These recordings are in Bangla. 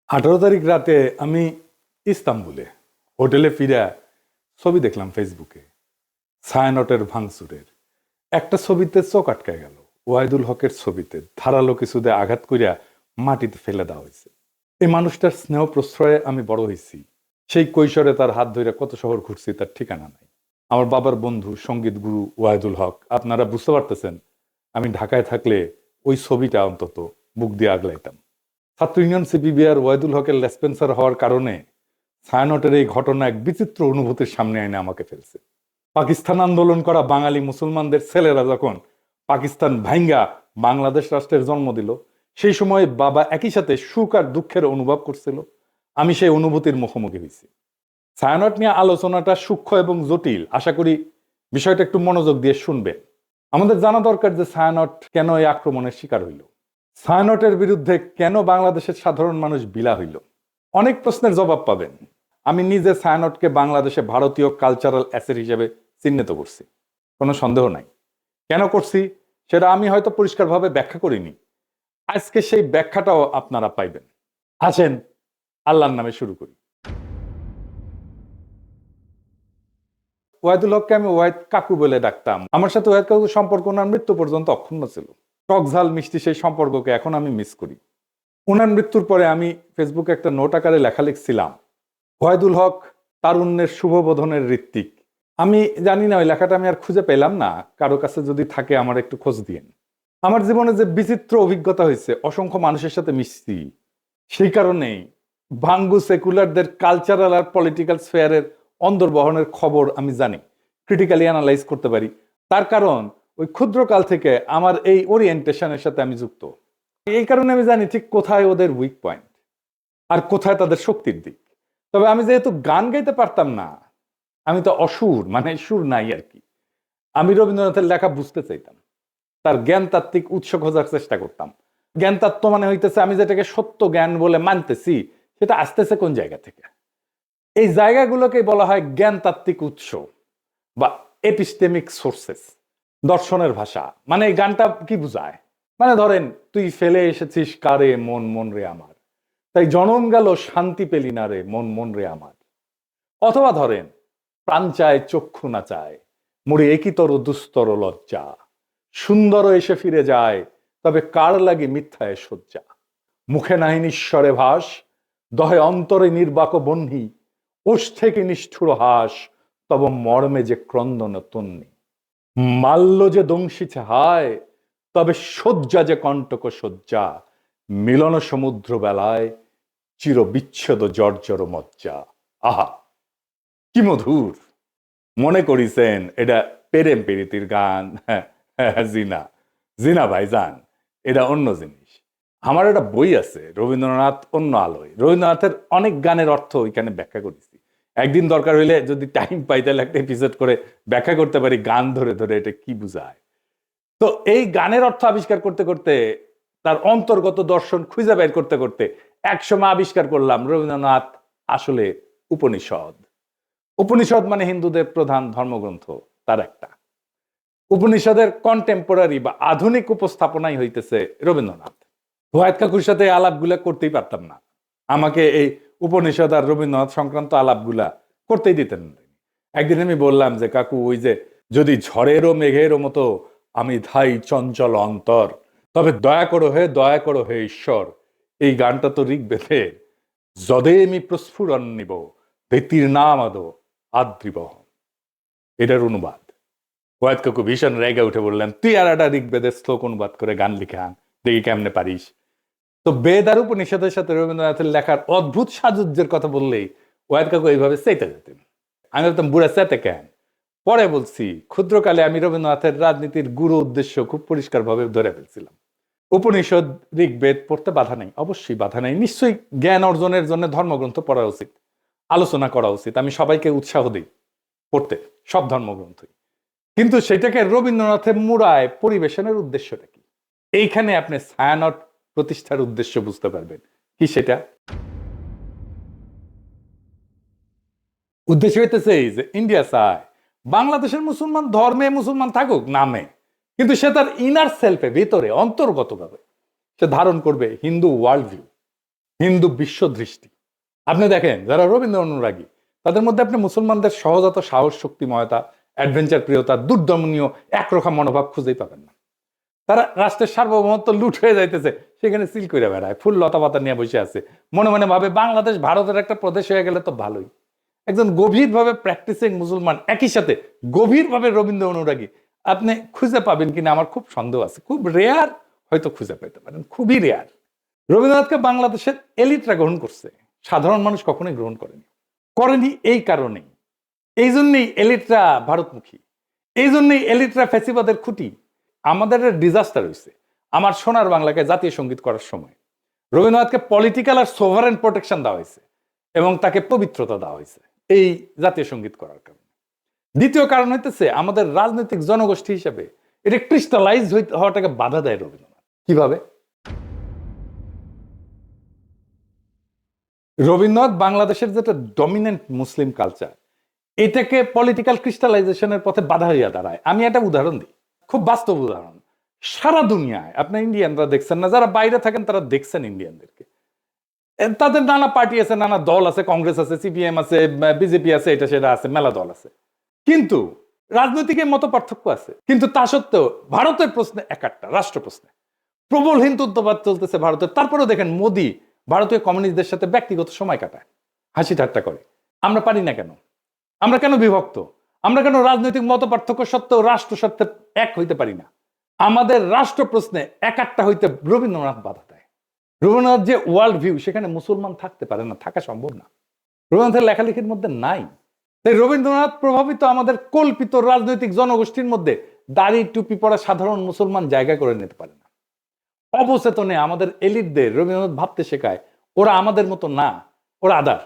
18 তারিখ রাতে আমি ইস্তাম্বুলে হোটেলে ফিরে ছবি দেখলাম ফেসবুকে ছায়ানটের ভাঙচুরের একটা ছবিতে চোখ আটকায় গেল। ওয়াহিদুল হকের ছবিতে ধারালো কিছুতে আঘাত করিয়া মাটিতে ফেলে দেওয়া হয়েছে। এই মানুষটার স্নেহ প্রশ্রয়ে আমি বড় হয়েছি। সেই কৈশোরে তার হাত ধরে কত শহর ঘুরছি তার ঠিকানা নাই। আমার বাবার বন্ধু সঙ্গীত গুরু ওয়াহিদুল হক, আপনারা বুঝতে পারতেছেন আমি ঢাকায় থাকলে ওই ছবিটা অন্তত মুখ দিয়ে আগলাইতাম। ছাত্র ইউনিয়ন সিপিবিআর ওয়াহিদুল হকের লেসপেন্সার হওয়ার কারণে ছায়ানটের এই ঘটনা এক বিচিত্র অনুভূতির সামনে এনে আমাকে ফেলছে। পাকিস্তান আন্দোলন করা বাঙালি মুসলমানদের ছেলেরা যখন পাকিস্তান ভাঙ্গা বাংলাদেশ রাষ্ট্রের জন্ম দিল, সেই সময় বাবা একই সাথে সুখ আর দুঃখের অনুভব করছিল। আমি সেই অনুভূতির মুখোমুখি হয়েছি। ছায়ানট নিয়ে আলোচনাটা সূক্ষ্ম এবং জটিল, আশা করি বিষয়টা একটু মনোযোগ দিয়ে শুনবেন। আমাদের জানা দরকার যে ছায়ানট কেন এই আক্রমণের শিকার হইল, ছায়ানটের বিরুদ্ধে কেন বাংলাদেশের সাধারণ মানুষ বিলা হইল। অনেক প্রশ্নের জবাব পাবেন। আমি নিজে ছায়ানটকে বাংলাদেশে ভারতীয় কালচারাল অ্যাসেট হিসেবে চিহ্নিত করছি, কোনো সন্দেহ নাই। কেন করছি সেটা আমি হয়তো পরিষ্কারভাবে ব্যাখ্যা করিনি। আজকে সেই ব্যাখ্যাটাও আপনারা পাইবেন। আসেন আল্লাহর নামে শুরু করি। ওয়াহিদুল হককে আমি ওয়াহিদ কাকু বলে ডাকতাম। আমার সাথে ওয়াহিদ কাকুর সম্পর্ক ওনার মৃত্যু পর্যন্ত অক্ষুণ্ণ ছিল। টক ঝাল মিষ্টি সেই সম্পর্ককে এখন আমি মিস করি। ওনার মৃত্যুর পরে আমি ফেসবুকে একটা নোট আকারে লেখা লিখছিলাম, ওয়াহিদুল হক তারুণ্যের শুভবোধনের ঋত্বিক। আমি জানি না ওই লেখাটা আমি আর খুঁজে পেলাম না, কারো কাছে যদি থাকে আমার একটু খোঁজ দিয়েন। আমার জীবনে যে বিচিত্র অভিজ্ঞতা হয়েছে, অসংখ্য মানুষের সাথে মিশছি, সেই কারণেই ভাঙ্গু সেকুলারদের কালচারাল আর পলিটিক্যাল স্ফেয়ারের অন্দরবহনের খবর আমি জানি, ক্রিটিক্যালি অ্যানালাইজ করতে পারি। তার কারণ ওই ক্ষুদ্রকাল থেকে আমার এই ওরিয়েন্টেশনের সাথে আমি যুক্ত। এই কারণে আমি জানি ঠিক কোথায় ওদের উইক পয়েন্ট আর কোথায় তাদের শক্তির দিক। তবে আমি যেহেতু গান গাইতে পারতাম না, আমি তো অসুর, মানে সুর নাই আর কি, আমি রবীন্দ্রনাথের লেখা বুঝতে চাইতাম, তার জ্ঞান তাত্ত্বিক উৎস খোঁজার চেষ্টা করতাম। জ্ঞান তত্ত্ব মানে হইতেছে আমি যেটাকে সত্য জ্ঞান বলে মানতেছি সেটা আসতেছে কোন জায়গা থেকে। এই জায়গাগুলোকে বলা হয় জ্ঞান তাত্ত্বিক উৎস বা এপিস্টেমিক সোর্সেস। দর্শনের ভাষা মানে এই গানটা কি বুঝায়, মানে ধরেন তুই ফেলে এসেছিস কারে মন মন রে আমার, তাই জনম গেল শান্তি পেলি না রে মন মন রে আমার। অথবা ধরেন প্রাণ চায় চক্ষু না চায়, মরে একইতর দুস্তর লজ্জা, সুন্দর এসে ফিরে যায় তবে কার লাগে মিথ্যায় শয্যা। মুখে নাহি নিঃস্বরে ভাস, দহে অন্তরে নির্বাক বহ্নি, ওষ্ঠে কি নিষ্ঠুর হাস, তব মর্মে যে ক্রন্দন তন্নি। মাল্য যে দংশিছে হায়, তবে শয্যা যে কণ্টক শয্যা, মিলন সমুদ্র বেলায় চির বিচ্ছেদ জর্জর মজ্জা। আহা কি মধুর! মনে করিছেন এটা প্রেম প্রীতির গান? জিনা জিনা ভাইজান, এটা অন্য জিনিস। আমার একটা বই আছে রবীন্দ্রনাথ অন্য আলোয়, রবীন্দ্রনাথের অনেক গানের অর্থ ওইখানে ব্যাখ্যা করেছি। একদিন দরকার হইলে যদি টাইম পাই তাহলে একটা এপিসোড করে ব্যাখ্যা করতে পারি গান ধরে ধরে এটা কি বুঝায়। তো এই গানের অর্থ আবিষ্কার করতে করতে, তার অন্তর্গত দর্শন খুঁজে বের করতে করতে একসময় আবিষ্কার করলাম রবীন্দ্রনাথ আসলে উপনিষদ। উপনিষদ মানে হিন্দুদের প্রধান ধর্মগ্রন্থ, তার একটা। উপনিষদের কন্টেম্পোরারি বা আধুনিক উপস্থাপনাই হইতেছে রবীন্দ্রনাথ। ওয়াহিদ কাকুর সাথে আলাপগুলা করতেই পারতাম না, আমাকে এই উপনিষদ আর রবীন্দ্রনাথ সংক্রান্ত আলাপগুলা করতেই দিতেন না। একদিন আমি বললাম যে কাকু, ওই যে যদি ঝড়েরও মেঘেরও মতো আমি ধাই চঞ্চল অন্তর, তবে দয়া করো হে ঈশ্বর, এই গানটা তো ঋগ্বেদের। যদেমি প্রস্ফুরণ নিব ধৃতির নাম আদো আদ্রিবহ, এটার অনুবাদ। ওয়াহিদ কাকু ভীষণ রেগে উঠে বললেন, তুই আর একটা ঋগ্বেদের শ্লোক অনুবাদ করে গান লিখে আন, দেখি কেমনে পারিস। তো বেদ আর উপনিষদের সাথে রবীন্দ্রনাথের লেখার অদ্ভুত সাযুজ্যের কথা বললেই ওয়াহিদ কাকু এইভাবে চেতে যেতেন। আমি বলতাম বুড়া চেতে কেন? পরে বলছি, ক্ষুদ্রকালে আমি রবীন্দ্রনাথের রাজনীতির গুরু উদ্দেশ্য খুব পরিষ্কারভাবে ধরে ফেলছিলাম। উপনিষদ ঋগ্বেদ পড়তে বাধা নেই, অবশ্যই বাধা নেই, নিশ্চয়ই জ্ঞান অর্জনের জন্য ধর্মগ্রন্থ পড়া উচিত, আলোচনা করা উচিত। আমি সবাইকে উৎসাহ দিই পড়তে সব ধর্মগ্রন্থই। কিন্তু সেটাকে রবীন্দ্রনাথের মুড়ায় পরিবেশনের উদ্দেশ্যটা কি? এইখানে আপনি ছায়ানট প্রতিষ্ঠার উদ্দেশ্য বুঝতে পারবেন। কি সেটা? উদ্দেশ্য হইতেছে এই যে ইন্ডিয়া চায় বাংলাদেশের মুসলমান ধর্মে মুসলমান থাকুক নামে, কিন্তু সে তার ইনার সেলফে, ভিতরে অন্তর্গতভাবে সে ধারণ করবে হিন্দু ওয়ার্ল্ড ভিউ। হিন্দু বিশ্ব দৃষ্টি। আপনি দেখেন যারা রবীন্দ্র অনুরাগী তাদের মধ্যে আপনি মুসলমানদের সহজাত সাহস, শক্তিময়তা, অ্যাডভেঞ্চার প্রিয়তা, দুর্দমনীয় একরোখা মনোভাব খুঁজেই পাবেন না। তারা রাষ্ট্রের সার্বভৌমত্ব লুট হয়ে যাইতেছে সেখানে সিল করে বেড়ায়, ফুল লতা পাতা নিয়ে বসে আছে, মনে মনে ভাবে বাংলাদেশ ভারতের একটা প্রদেশ হয়ে গেলে তো ভালোই। একজন গভীরভাবে প্র্যাকটিসিং মুসলমান একই সাথে গভীরভাবে রবীন্দ্র অনুরাগী আপনি খুঁজে পাবেন কিনা আমার খুব সন্দেহ আছে। খুব রেয়ার হয়তো খুঁজে পেতে পারেন, খুবই রেয়ার। রবীন্দ্রনাথকে বাংলাদেশের এলিটরা গ্রহণ করছে, সাধারণ মানুষ কখনোই গ্রহণ করেনি এই কারণেই। এই জন্যই এলিটরা ভারতমুখী, এই জন্যই এলিটরা ফ্যাসিবাদের খুঁটি। আমাদের ডিজাস্টার হয়েছে আমার সোনার বাংলাকে জাতীয় সঙ্গীত করার সময়। রবীন্দ্রনাথকে পলিটিক্যাল আর সোভারেন প্রোটেকশন দেওয়া হয়েছে এবং তাকে পবিত্রতা দেওয়া হয়েছে এই জাতীয় সঙ্গীত করার কারণে। দ্বিতীয় কারণ হইতেছে আমাদের রাজনৈতিক জনগোষ্ঠী হিসেবে এটা ক্রিস্টালাইজ হওয়াটাকে বাধা দেয় রবীন্দ্রনাথ। কিভাবে? রবীন্দ্রনাথ বাংলাদেশের যেটা ডমিনেন্ট মুসলিম কালচার, এটাকে পলিটিক্যাল ক্রিস্টালাইজেশনের পথে বাধা হইয়া দাঁড়ায়। আমি একটা উদাহরণ দিই, খুব বাস্তব উদাহরণ। সারা দুনিয়ায় আপনি ইন্ডিয়ানরা দেখছেন না, যারা বাইরে থাকেন তারা দেখছেন ইন্ডিয়ানদেরকে। তাদের নানা পার্টি আছে, নানা দল আছে, কংগ্রেস আছে, সিপিএম আছে, বিজেপি আছে, এটা সেটা আছে, মেলা দল আছে, কিন্তু রাজনৈতিক মত পার্থক্য আছে। কিন্তু তা সত্ত্বেও ভারতের প্রশ্নে একাট্টা, রাষ্ট্র প্রশ্নে প্রবল হিন্দুত্ববাদ চলতেছে ভারতের। তারপরেও দেখেন মোদি ভারতীয় কমিউনিস্টদের সাথে ব্যক্তিগত সময় কাটায়, হাসি ঠাট্টা করে। আমরা পারি না কেন? আমরা কেন বিভক্ত? আমরা কেন রাজনৈতিক মত পার্থক্য সত্ত্বেও রাষ্ট্র স্বার্থে এক হইতে পারি না? আমাদের রাষ্ট্র প্রশ্নে একাট্টা হইতে রবীন্দ্রনাথ বাধা দেয়। রবীন্দ্রনাথ যে ওয়ার্ল্ড ভিউ, সেখানে মুসলমান থাকতে পারে না, থাকা সম্ভব না, রবীন্দ্রনাথের লেখালেখির মধ্যে নাই। তাই রবীন্দ্রনাথ প্রভাবিত আমাদের কল্পিত রাজনৈতিক জনগোষ্ঠীর মধ্যে দাড়ি টুপি পরা সাধারণ মুসলমান জায়গা করে নিতে পারে না। অবচেতনে আমাদের এলিটদের রবীন্দ্রনাথ ভাবতে শেখায় ওরা আমাদের মতো না, ওরা আদার।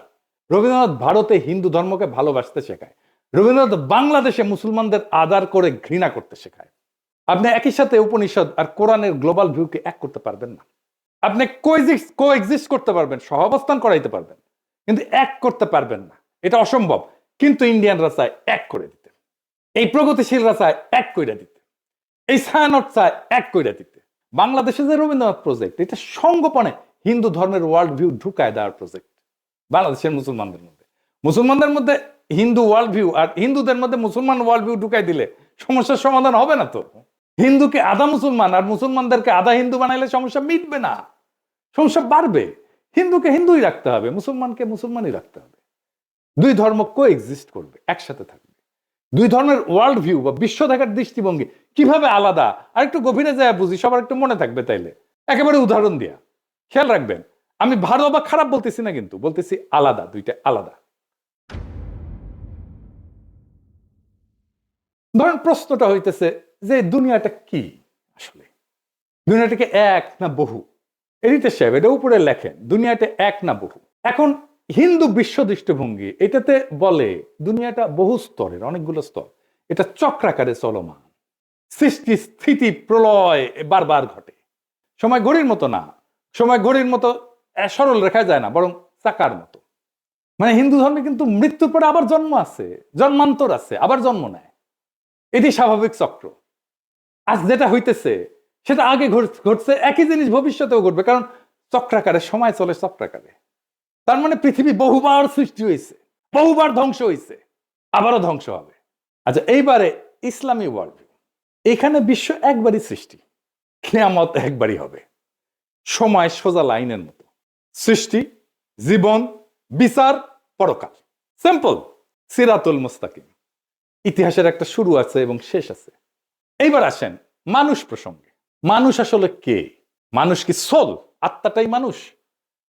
রবীন্দ্রনাথ ভারতে হিন্দু ধর্মকে ভালোবাসতে শেখায়, রবীন্দ্রনাথ বাংলাদেশে মুসলমানদের আদার করে ঘৃণা করতে শেখায়। আপনি একই সাথে উপনিষদ আর কোরআনের গ্লোবাল ভিউকে এক করতে পারবেন না। আপনি কোএক্সিস্ট করতে পারবেন, সহাবস্থান করাইতে পারবেন, কিন্তু এক করতে পারবেন না, এটা অসম্ভব। কিন্তু ইন্ডিয়ানরা চায় এক করে দিতে, এই প্রগতিশীলরা চায় এক করে দিতে, এই ছায়ানট চায় এক করে দিতে। বাংলাদেশে যে রবীন্দ্রনাথ প্রজেক্ট, এটা সঙ্গোপনে হিন্দু ধর্মের ওয়ার্ল্ড ভিউ ঢুকায় দেওয়ার প্রজেক্ট। বাংলাদেশের মুসলমানদের মধ্যে হিন্দু ওয়ার্ল্ড ভিউ আর হিন্দুদের মধ্যে মুসলমান ওয়ার্ল্ড ভিউ ঢুকাই দিলে সমস্যার সমাধান হবে না তো। হিন্দুকে আধা মুসলমান আর মুসলমানদেরকে আধা হিন্দু বানাইলে সমস্যা মিটবে না, সমস্যা বাড়বে। হিন্দুকে হিন্দুই রাখতে হবে, মুসলমানকে মুসলমানই রাখতে হবে। দুই ধর্ম কোএক্সিস্ট করবে, একসাথে থাকবে। দুই ধর্মের ওয়ার্ল্ড ভিউ বা বিশ্ব দেখার দৃষ্টিভঙ্গি কিভাবে আলাদা আর একটু গভীরে যায় বুঝি, সবার একটু মনে থাকবে তাইলে। একেবারে উদাহরণ দিয়া খেয়াল রাখবেন, আমি ভালো বা খারাপ বলতেছি না, কিন্তু বলতেছি আলাদা, দুইটা আলাদা। ধরেন প্রশ্নটা হইতেছে যে দুনিয়াটা কি আসলে? দুনিয়াটাকে এক না বহু? এডিটর সাহেব এটা উপরে লেখেন, দুনিয়াটা এক না বহু। এখন হিন্দু বিশ্ব দৃষ্টিভঙ্গি এটাতে বলে দুনিয়াটা বহু স্তরের, অনেকগুলো স্তর, এটা চক্রাকারে চলমান, সৃষ্টি স্থিতি প্রলয় বারবার ঘটে। সময় ঘড়ির মতো না, সময় ঘড়ির মতো সরল রেখা যায় না, বরং চাকার মতো। মানে হিন্দু ধর্মে কিন্তু মৃত্যুর পরে আবার জন্ম আছে, জন্মান্তর আছে, আবার জন্ম নেয়, এটি স্বাভাবিক চক্র। আজ যেটা হইতেছে সেটা আগে ঘটছে, একই জিনিস ভবিষ্যতেও ঘটবে, কারণ চক্রাকারে সময় চলে চক্রাকারে। তার মানে পৃথিবী বহুবার সৃষ্টি হয়েছে, বহুবার ধ্বংস হয়েছে, আবারও ধ্বংস হবে। আচ্ছা, এইবারে ইসলামী ওয়ার্ল্ড ভিউ, এখানে বিশ্ব একবারই সৃষ্টি, কিয়ামত একবারই হবে। সময় সোজা লাইনের মতো, সৃষ্টি, জীবন, বিচার, পরকাল, সিম্পল, সিরাতুল মুস্তাকিম। ইতিহাসের একটা শুরু আছে এবং শেষ আছে। এইবার আসেন মানুষ প্রসঙ্গে। মানুষ আসলে কে? মানুষ কি সোল, আত্মাটাই মানুষ,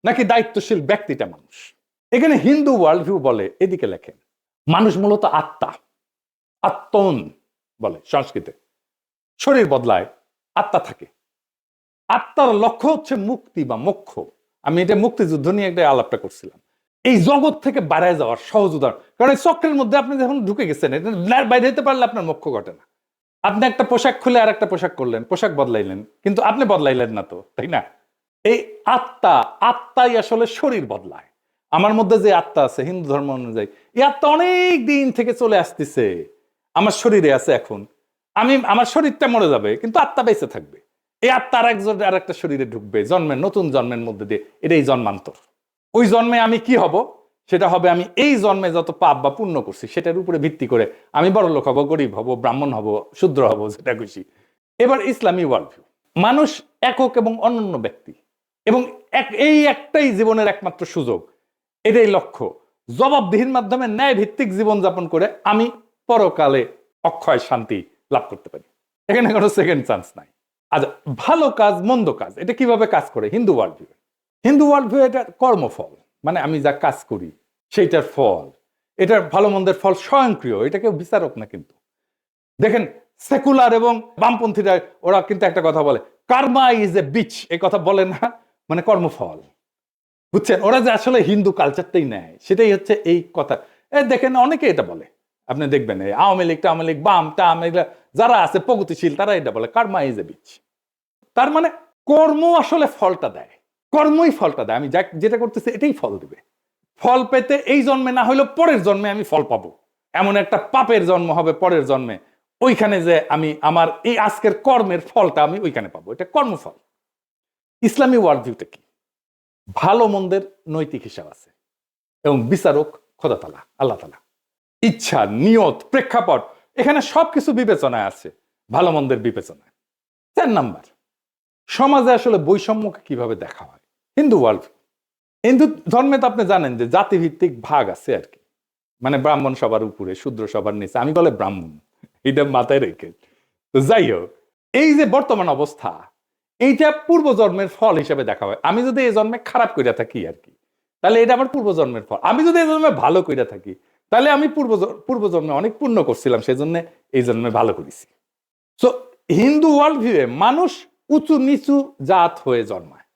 নাকি দায়িত্বশীল ব্যক্তিটা মানুষ? এখানে হিন্দু ওয়ার্ল্ড ভিউ বলে, এদিকে লেখেন, মানুষ মূলত আত্মা, আত্মন বলে সংস্কৃতে। শরীর বদলায়, আত্মা থাকে। আত্মার লক্ষ্য হচ্ছে মুক্তি বা মোক্ষ। আমি এটা মুক্তিযুদ্ধ নিয়ে একটা আলাপটা করছিলাম। এই জগৎ থেকে বাইরে যাওয়ার সহজ উদাহরণ, কারণ এই চক্রের মধ্যে আপনি যখন ঢুকে গেছেন, বাইরে যেতে পারলে আপনার মোক্ষ ঘটে না। আপনি একটা পোশাক খুলে আর একটা পোশাক করলেন, পোশাক বদলাইলেন, কিন্তু আপনি বদলাইলেন না তো, তাই না? এই আত্মাই আসলে শরীর বদলায়। আমার মধ্যে যে আত্মা আছে হিন্দু ধর্ম অনুযায়ী, এই আত্মা অনেক দিন থেকে চলে আসতেছে, আমার শরীরে আছে। এখন আমার শরীরটা মরে যাবে, কিন্তু আত্মা বেঁচে থাকবে। এই আত্মার একজন আর একটা শরীরে ঢুকবে, জন্মের নতুন জন্মের মধ্যে দিয়ে, এটাই জন্মান্তর। ওই জন্মে আমি কি হব, সেটা হবে আমি এই জন্মে যত পাপ বা পুণ্য করছি সেটার উপরে ভিত্তি করে আমি বড়লোক হব, গরিব হব, ব্রাহ্মণ হব, শূদ্র হব, যেটা খুশি। এবার ইসলামী ওয়ার্ল্ড ভিউ, মানুষ একক এবং অনন্য ব্যক্তি, এবং এই একটাই জীবনের একমাত্র সুযোগ, এটাই লক্ষ্য। জবাবদিহির মাধ্যমে ন্যায় ভিত্তিক জীবনযাপন করে আমি পরকালে অক্ষয় শান্তি লাভ করতে পারি। এখানে কোনো সেকেন্ড চান্স নাই। আচ্ছা, ভালো কাজ মন্দ কাজ এটা কিভাবে কাজ করে Hindu world view? Hindu world view এটা কর্মফল, মানে আমি যা কাজ করি সেইটার ফল, এটার ভালো মন্দের ফল স্বয়ংক্রিয়, এটা কেউ বিচারক না। কিন্তু দেখেন সেকুলার এবং বামপন্থীরা ওরা কিন্তু একটা কথা বলে, কার্মা ইজ এ বিচ, এই কথা বলে না, মানে কর্মফল। বুঝছেন, ওরা যে আসলে হিন্দু কালচারটাই নেয় সেটাই হচ্ছে এই কথা। দেখেন অনেকে এটা বলে, আপনি দেখবেন এই আওয়ামী লীগ বাম যারা আছে প্রগতিশীল তারা এটা বলে কার্মা ইজ এ বিচ। তার মানে কর্ম আসলে ফলটা দেয়, কর্মই ফলটা দেয়। আমি যেটা করতেছি এটাই ফল দিবে। ফল পেতে এই জন্মে না হলেও পরের জন্মে আমি ফল পাবো। এমন একটা পাপের জন্ম হবে পরের জন্মে, ওইখানে যে আমি আমার এই আজকের কর্মের ফলটা আমি ওইখানে পাবো, এটা কর্মফল। ইসলামী ওয়ার্ল্ড ভিউটা কি? ভালো মন্দের নৈতিক হিসাব আছে এবং বিচারক খোদা তাআলা, আল্লাহ তাআলা। ইচ্ছা, নিয়ত, প্রেক্ষাপট, এখানে সবকিছু বিবেচনায় আছে, ভালো মন্দের বিবেচনায়। 4 নাম্বার, সমাজে আসলে বৈষম্যকে কিভাবে দেখা হয় হিন্দু ওয়ার্ল্ড ভিউ। হিন্দু ধর্মে তো আপনি জানেন যে জাতিভিত্তিক ভাগ আছে আর কি, মানে ব্রাহ্মণ সবার উপরে, শূদ্র সবার নিচে, আমি বলে ব্রাহ্মণ, এটা মাথায় রেখে। তো যাই হোক, এই যে বর্তমান অবস্থা, এইটা পূর্বজন্মের ফল হিসেবে দেখা হয়। আমি যদি এই জন্মে খারাপ কইরা থাকি আর কি, তাহলে এটা আমার পূর্বজন্মের ফল। আমি যদি এই জন্মে ভালো কইরা থাকি, তাহলে আমি পূর্বজন্মে অনেক পুণ্য করছিলাম, সেই জন্য এই জন্মে ভালো করেছি। সো হিন্দু ওয়ার্ল্ড ভিউয়ে মানুষ উঁচু নিচু জাত হয়ে জন্মায়,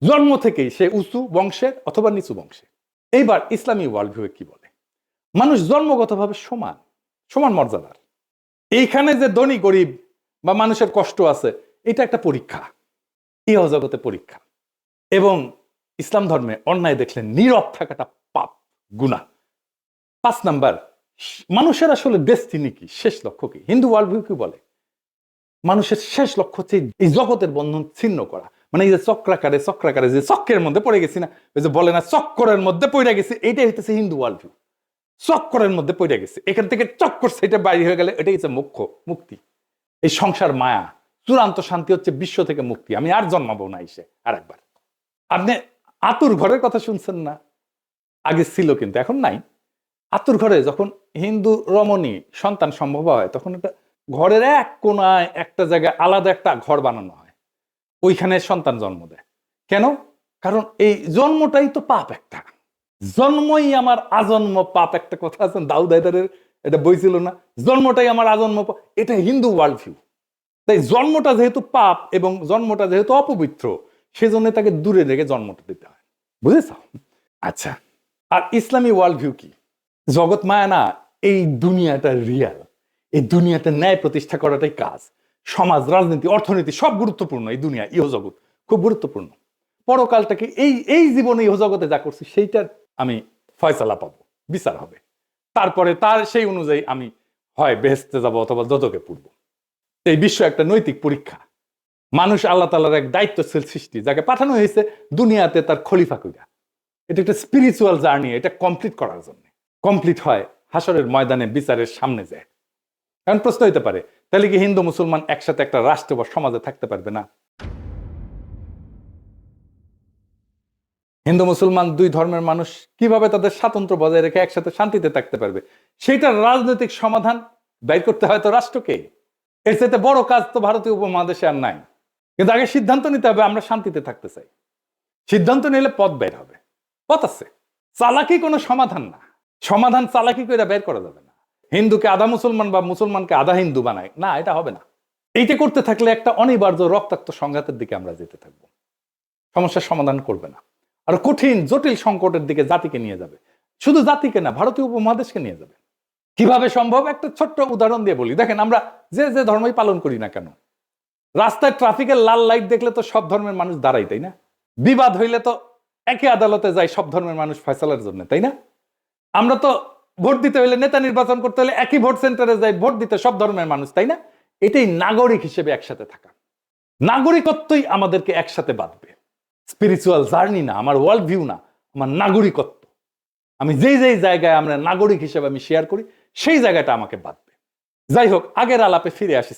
জন্ম থেকেই সে উঁচু বংশের অথবা নিচু বংশের। এইবার ইসলামী ওয়ার্ল্ড ভিউয়ে কি বলে? মানুষ জন্মগতভাবে সমান, সমান মর্যাদার। এইখানে যে ধনী গরিব বা মানুষের কষ্ট আছে, এটা একটা পরীক্ষা, ইহজগতে পরীক্ষা। এবং ইসলাম ধর্মে অন্যায় দেখলে নীরব থাকাটা পাপ, গুনাহ। 5 নাম্বার, মানুষের আসলে ডেস্টিনি কি, শেষ লক্ষ্য কি? হিন্দু ওয়ার্ল্ড ভিউ কি বলে? মানুষের শেষ লক্ষ্য হচ্ছে এই জগতের বন্ধন ছিন্ন করা। মানে এই যে চক্রাকারে যে চক্রের মধ্যে পড়ে গেছি না, ওই যে বলে না চক্করের মধ্যে পড়ে গেছি, এইটাই হইতেছে হিন্দু ওয়ার্ল্ড ভিউ। চক্করের মধ্যে পড়ে গেছে, এখান থেকে চক্কর সেটা বাইরে হয়ে গেলে এটাই হচ্ছে মুক্তি। এই সংসার মায়া, চূড়ান্ত শান্তি হচ্ছে বিশ্ব থেকে মুক্তি। আমি আর জন্মাবো না এসে আর একবার। আপনি আতুর ঘরের কথা শুনছেন না? আগে ছিল কিন্তু এখন নাই। আতুর ঘরে যখন হিন্দু রমণী সন্তান সম্ভব হয়, তখন একটা ঘরের এক কোনায় একটা জায়গায় আলাদা একটা ঘর বানানো হয়, ওইখানে সন্তান জন্ম দেয়। কেন? কারণ এই জন্মটাই তো পাপ একটা, জন্মই আমার আজন্ম পাপ। একটা কথা আছে দাউদ হায়দারের, এটা বই ছিল না, জন্মটাই আমার আজন্ম পাপ। এটা হিন্দু ওয়ার্ল্ড ভিউ। তাই জন্মটা যেহেতু পাপ এবং জন্মটা যেহেতু অপবিত্র, সেজন্য তাকে দূরে রেখে জন্মটা দিতে হয়। বুঝেছ? আচ্ছা, আর ইসলামী ওয়ার্ল্ড ভিউ কি? জগৎ মায়া না, এই দুনিয়াটা রিয়াল, এই দুনিয়াতে ন্যায় প্রতিষ্ঠা করাটাই কাজ। সমাজ, রাজনীতি, অর্থনীতি সব গুরুত্বপূর্ণ, এই দুনিয়া ইহজগৎ খুব গুরুত্বপূর্ণ। পরকালটাকে এই জীবনে ইহজগতে যা করছি সেইটার আমি ফয়সালা পাবো, বিচার হবে। তারপরে তার সেই অনুযায়ী আমি হয় বেহেশতে যাব অথবা দোজখে পড়ব। এই বিশ্ব একটা নৈতিক পরীক্ষা। মানুষ আল্লাহ তাআলার এক দায়িত্বশীল সৃষ্টি, যাকে পাঠানো হয়েছে দুনিয়াতে তার খলিফা কইরা। এটা একটা স্পিরিচুয়াল জার্নি, এটা কমপ্লিট করার জন্য। কমপ্লিট হয় হাসরের ময়দানে বিচারের সামনে যায়। কারণ প্রশ্ন হইতে পারে, তাহলে কি হিন্দু মুসলমান একসাথে একটা রাষ্ট্র বা সমাজে থাকতে পারবে না? হিন্দু মুসলমান দুই ধর্মের মানুষ কিভাবে তাদের স্বাতন্ত্র্য বজায় রেখে একসাথে শান্তিতে থাকতে পারবে? সেটার রাজনৈতিক সমাধান বের করতে হয় তো রাষ্ট্রকে। এর চাইতে বড় কাজ তো ভারতীয় উপমহাদেশে আর নাই। কিন্তু আগে সিদ্ধান্ত নিতে হবে আমরা শান্তিতে থাকতে চাই। সিদ্ধান্ত নিলে পথ বের হবে, পথ আছে। চালাকি কোনো সমাধান না, সমাধান চালাকি করে বের করা যাবে না। হিন্দুকে আধা মুসলমান বা মুসলমানকে আধা হিন্দু বানায় না, এটা হবে না। এইটা করতে থাকলে একটা অনিবার্য রক্তাক্ত সংঘাতের দিকে আমরা যেতে থাকবো, সমস্যার সমাধান করবে না, আর কঠিন জটিল সংকটের দিকে জাতিকে নিয়ে যাবে। শুধু জাতিকে না, ভারতীয় উপমহাদেশকে নিয়ে যাবে। কিভাবে সম্ভব? একটা ছোট্ট উদাহরণ দিয়ে বলি। দেখেন, আমরা যে ধর্মই পালন করি না কেন, রাস্তায় ট্রাফিকের লাল লাইট দেখলে তো সব ধর্মের মানুষ দাঁড়াই, তাই না? বিবাদ হইলে তো একই আদালতে যায় সব ধর্মের মানুষ ফয়সালার জন্য, তাই না? আমরা তো ভোট দিতে হইলে, নেতা নির্বাচন করতে হলে একই ভোট সেন্টারে যাই ভোট দিতে সব ধর্মের মানুষ, তাই না? এটাই নাগরিক হিসেবে একসাথে থাকা। নাগরিকত্বই আমাদেরকে একসাথে বাঁধবে। স্পিরিচুয়াল জার্নি না, আমার ওয়ার্ল্ড ভিউ না, আমার নাগরিকত্ব। আমি যেই যেই জায়গায় আমরা নাগরিক হিসেবে আমি শেয়ার করি সেই জায়গাটা আমাকে বাঁধবে। যাই হোক, আগের আলাপে ফিরে আসি।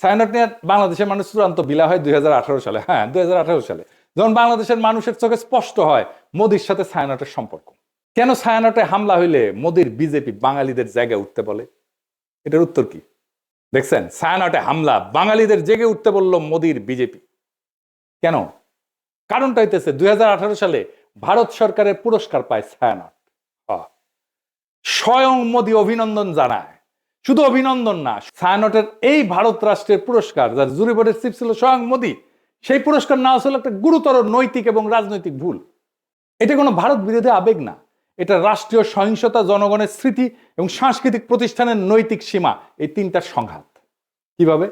ছায়ানট নিয়ে বাংলাদেশের মানুষ চূড়ান্ত বিলা হয় 2018 সালে। হ্যাঁ, 2018 সালে যখন বাংলাদেশের মানুষের চোখে স্পষ্ট হয় মোদির সাথে ছায়ানটের সম্পর্ক। কেন ছায়ানটে হামলা হইলে মোদির বিজেপি বাঙালিদের জায়গায় উঠতে বলে? এটার উত্তর কি দেখছেন? ছায়ানটে হামলা, বাঙালিদের জেগে উঠতে বলল মোদির বিজেপি। কেন? কারণটা হইতেছে 2018 সালে ভারত সরকারের পুরস্কার পায় ছায়ানট। স্বয়ং মোদি অভিনন্দন জানায়। শুধু অভিনন্দন না, ছায়ানটের এই ভারত রাষ্ট্রের পুরস্কার, যার জুরি বোর্ডের চিফ ছিল স্বয়ং মোদি, সেই পুরস্কার না আসলে একটা গুরুতর নৈতিক এবং রাজনৈতিক ভুল। এটা কোনো ভারত বিরোধী আবেগ না, এটা রাষ্ট্রীয় সহিংসতা, জনগণের স্মৃতি এবং সাংস্কৃতিক প্রতিষ্ঠানের নৈতিক সীমা, এই তিনটার সংঘাত। কিভাবে?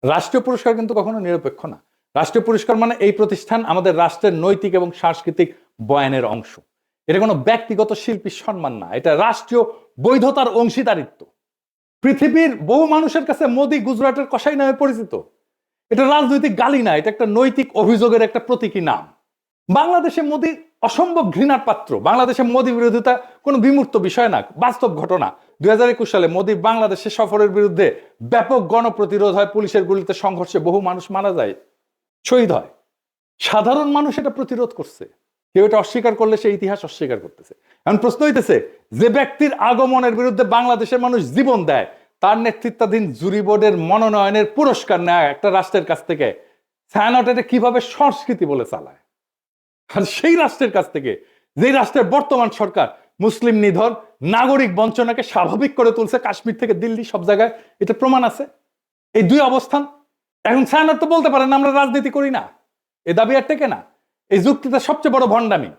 রাষ্ট্রীয় পুরস্কার কিন্তু কখনো নিরপেক্ষ না। রাষ্ট্রীয় পুরস্কার মানে এই প্রতিষ্ঠান আমাদের রাষ্ট্রের নৈতিক এবং সাংস্কৃতিক বয়ানের অংশ। এটা কোনো ব্যক্তিগত শিল্পীর সম্মান না, এটা রাষ্ট্রীয় বৈধতার অংশীদারিত্ব। পৃথিবীর বহু মানুষের কাছে মোদি গুজরাটের কসাই নামে পরিচিত। এটা রাজনৈতিক গালি না, এটা একটা নৈতিক অভিযোগের একটা প্রতীকী নাম। বাংলাদেশে মোদি অসম্ভব ঘৃণার পাত্র। বাংলাদেশে মোদি বিরোধিতা কোনো বিমূর্ত বিষয় না, বাস্তব ঘটনা। 2021 সালে মোদি বাংলাদেশে সফরের বিরুদ্ধে ব্যাপক গণপ্রতিরোধ হয়, পুলিশের গুলিতে সংঘর্ষে বহু মানুষ মারা যায়, শহীদ হয়। সাধারণ মানুষ এটা প্রতিরোধ করছে। কেউ এটা অস্বীকার করলে সে ইতিহাস অস্বীকার করতেছে। এখন প্রশ্ন হইতেছে, যে ব্যক্তির আগমনের বিরুদ্ধে বাংলাদেশের মানুষ জীবন দেয়, তার নেতৃত্বাধীন জুরি বোর্ডের মনোনয়নের পুরস্কার নেয় একটা রাষ্ট্রের কাছ থেকে, ছায়ানট এটা কিভাবে সংস্কৃতি বলে চালায়? আর সেই রাষ্ট্রের কাছ থেকে, যে রাষ্ট্রের বর্তমান সরকার মুসলিম নিধন, নাগরিক বঞ্চনাকে স্বাভাবিক করে তুলছে, কাশ্মীর থেকে দিল্লি সব জায়গায় এটা প্রমাণ আছে। এই দুই অবস্থান। এখন ছায়ানট তো বলতে পারেন আমরা রাজনীতি করি না, এ দাবি আর টেকে না। এই যুক্তিটা সবচেয়ে বড় ভণ্ডামি।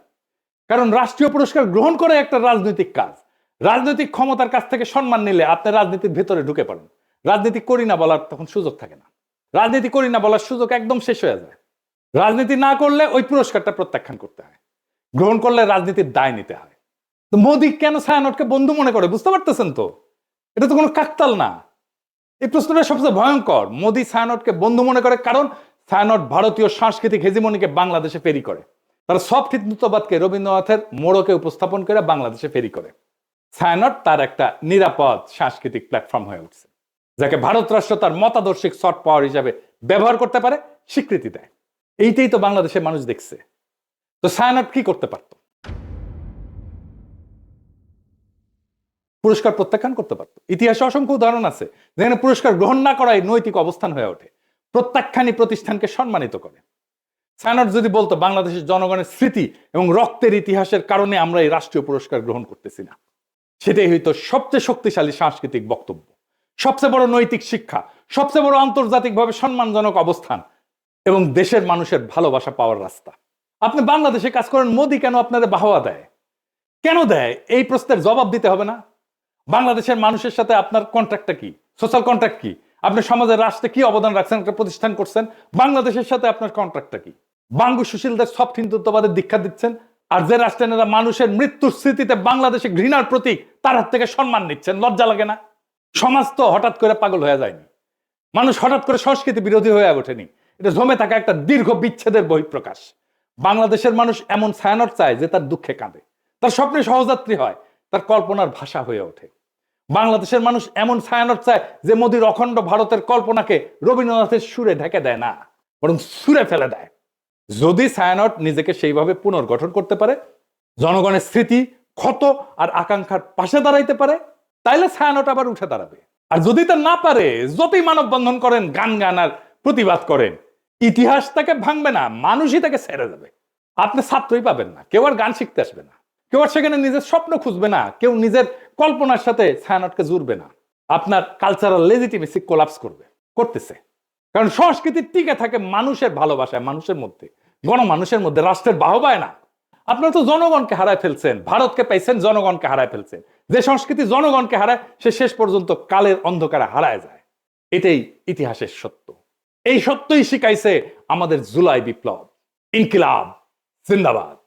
কারণ রাষ্ট্রীয় পুরস্কার গ্রহণ করে একটা রাজনৈতিক কাজ। রাজনৈতিক ক্ষমতার কাছ থেকে সম্মান নিলে আপনি রাজনীতির ভেতরে ঢুকে পড়েন। রাজনীতি করি না বলার তখন সুযোগ থাকে না। রাজনীতি করি না বলার সুযোগ একদম শেষ হয়ে যায়। রাজনীতি না করলে ওই পুরস্কারটা প্রত্যাখ্যান করতে হয়, গ্রহণ করলে রাজনীতির দায় নিতে হয়। তো মোদি কেন ছায়ানটকে বন্ধু মনে করে বুঝতে পারতেছেন তো? এটা তো কোনো কাকতাল না। এই প্রশ্নটা সবচেয়ে ভয়ঙ্কর। মোদি ছায়ানটকে বন্ধু মনে করে কারণ ছায়ানট ভারতীয় সাংস্কৃতিক হেজিমনিকে বাংলাদেশে ফেরি করে। তারা সফট হিন্দুত্ববাদকে রবীন্দ্রনাথের মোড়কে উপস্থাপন করে বাংলাদেশে ফেরি করে। ছায়ানট তার একটা নিরাপদ সাংস্কৃতিক প্ল্যাটফর্ম হয়ে উঠছে, যাকে ভারত রাষ্ট্র তার মতাদর্শিক সফট পাওয়ার হিসাবে ব্যবহার করতে পারে, স্বীকৃতি দেয়। এইটাই তো বাংলাদেশের মানুষ দেখছে। তো ছায়ানট কি করতে পারত? পুরস্কার প্রত্যাখ্যান করতে পারত। ইতিহাসে অসংখ্য উদাহরণ আছে যেখানে পুরস্কার গ্রহণ না করাই নৈতিক অবস্থান হয়ে ওঠে, প্রত্যাখ্যানই প্রতিষ্ঠানকে সম্মানিত করে। ছায়ানট যদি বলতো বাংলাদেশের জনগণের স্মৃতি এবং রক্তের ইতিহাসের কারণে আমরা এই রাষ্ট্রীয় পুরস্কার গ্রহণ করতেছি না, সেটাই হয়তো সবচেয়ে শক্তিশালী সাংস্কৃতিক বক্তব্য, সবচেয়ে বড় নৈতিক শিক্ষা, সবচেয়ে বড় আন্তর্জাতিকভাবে সম্মানজনক অবস্থান এবং দেশের মানুষের ভালোবাসা পাওয়ার রাস্তা। আপনি বাংলাদেশে কাজ করেন, মোদি কেন আপনাদের বাহবা দেয়? কেন দেয়? এই প্রশ্নের জবাব দিতে হবে না? বাংলাদেশের মানুষের সাথে আপনার কন্ট্রাক্টটা কি? সোশ্যাল কন্ট্রাক্ট কি? আপনি সমাজের রাষ্ট্রে কি অবদান রাখছেন, একটা প্রতিষ্ঠান করছেন, বাংলাদেশের সাথে আপনার কন্ট্রাক্টটা কি? বাঙ্গু সুশীলদের সফট হিন্দুত্ববাদের দীক্ষা দিচ্ছেন, আর যে রাষ্ট্রের মানুষের মৃত্যুর স্মৃতিতে বাংলাদেশে ঘৃণার প্রতীক, তার হাত থেকে সম্মান নিচ্ছেন। লজ্জা লাগে না? সমাজ তো হঠাৎ করে পাগল হয়ে যায়নি, মানুষ হঠাৎ করে সংস্কৃতি বিরোধী হয়ে ওঠেনি। এটা জমে থাকা একটা দীর্ঘ বিচ্ছেদের বহিঃপ্রকাশ। বাংলাদেশের মানুষ এমন ছায়ানট চায় যে তার দুঃখে কাঁদে, তার স্বপ্নে সহযাত্রী হয়, তার কল্পনার ভাষা হয়ে ওঠে। বাংলাদেশের মানুষ এমন ছায়ানট চায় যে মোদির অখণ্ড ভারতের কল্পনাকে রবীন্দ্রনাথের সুরে ঢেকে দেয় না, বরং সুরে ফেলে দেয়। যদি ছায়ানট নিজেকে সেইভাবে পুনর্গঠন করতে পারে, জনগণের স্মৃতি, ক্ষত আর আকাঙ্ক্ষার পাশে দাঁড়াইতে পারে, তাইলে ছায়ানট আবার উঠে দাঁড়াবে। আর যদি তা না পারে, যতই মানববন্ধন করেন, গান আর প্রতিবাদ করেন, ইতিহাস তাকে ভাঙবে না, মানুষই তাকে ছেড়ে যাবে। আপনি ছাত্রই পাবেন না, কেউ আর গান শিখতে আসবে না, কেউ আর সেখানে নিজের স্বপ্ন খুঁজবে না, কেউ নিজের কল্পনার সাথে ছায়ানটকে জুড়বে না। আপনার কালচারাল লেজিটিমেসি কোলাপস করতেছে। কারণ সংস্কৃতি টিকে থাকে মানুষের ভালোবাসায়, মানুষের মধ্যে, গণমানুষের মধ্যে, রাষ্ট্রের বাহবায় না। আপনারা তো জনগণকে হারায় ফেলছেন, ভারতকে পাইছেন, জনগণকে হারায় ফেলছেন। যে সংস্কৃতি জনগণকে হারায়, সে শেষ পর্যন্ত কালের অন্ধকারে হারায় যায়। এটাই ইতিহাসের সত্য। এই সত্যই শিখাইছে আমাদের জুলাই বিপ্লব। ইনকিলাব জিন্দাবাদ।